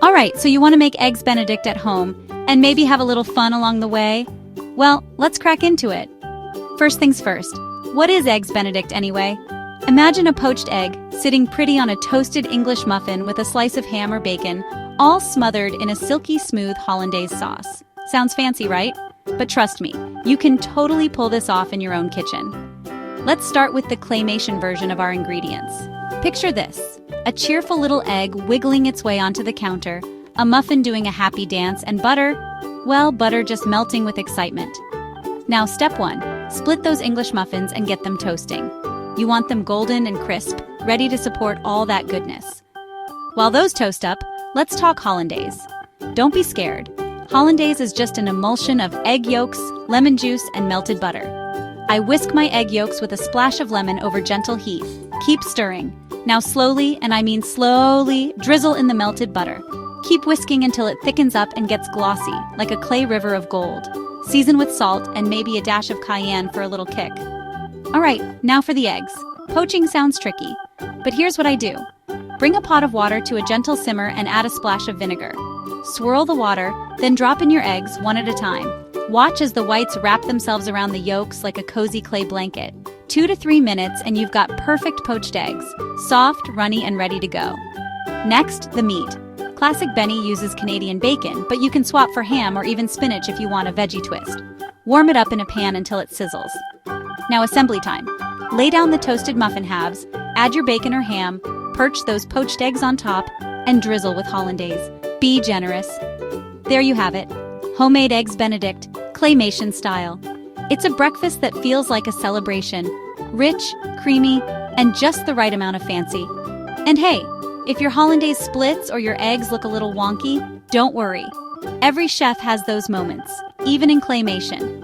Alright, so you want to make eggs Benedict at home, and maybe have a little fun along the way? Well, let's crack into it. First things first, what is eggs Benedict anyway? Imagine a poached egg, sitting pretty on a toasted English muffin with a slice of ham or bacon, all smothered in a silky smooth hollandaise sauce. Sounds fancy, right? But trust me, you can totally pull this off in your own kitchen. Let's start with the claymation version of our ingredients. Picture this, a cheerful little egg wiggling its way onto the counter, a muffin doing a happy dance, and butter, well, butter just melting with excitement. Now step 1, split those English muffins and get them toasting. You want them golden and crisp, ready to support all that goodness. While those toast up, let's talk hollandaise. Don't be scared. Hollandaise is just an emulsion of egg yolks, lemon juice, and melted butter. I whisk my egg yolks with a splash of lemon over gentle heat. Keep stirring. Now slowly, and I mean slowly, drizzle in the melted butter. Keep whisking until it thickens up and gets glossy, like a clay river of gold. Season with salt and maybe a dash of cayenne for a little kick. Alright, now for the eggs. Poaching sounds tricky, but here's what I do. Bring a pot of water to a gentle simmer and add a splash of vinegar. Swirl the water, then drop in your eggs one at a time. Watch as the whites wrap themselves around the yolks like a cozy clay blanket. 2 to 3 minutes and you've got perfect poached eggs, soft, runny, and ready to go. Next, the meat. Classic Benny uses Canadian bacon, but you can swap for ham or even spinach if you want a veggie twist. Warm it up in a pan until it sizzles. Now assembly time. Lay down the toasted muffin halves, add your bacon or ham, perch those poached eggs on top, and drizzle with hollandaise. Be generous. There you have it. Homemade eggs Benedict, claymation style. It's a breakfast that feels like a celebration. Rich, creamy, and just the right amount of fancy. And hey, if your hollandaise splits or your eggs look a little wonky, don't worry. Every chef has those moments, even in claymation.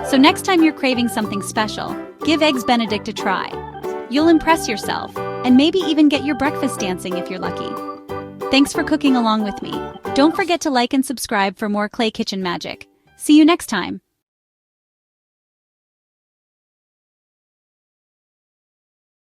So next time you're craving something special, give eggs Benedict a try. You'll impress yourself, and maybe even get your breakfast dancing if you're lucky. Thanks for cooking along with me. Don't forget to like and subscribe for more clay kitchen magic. See you next time.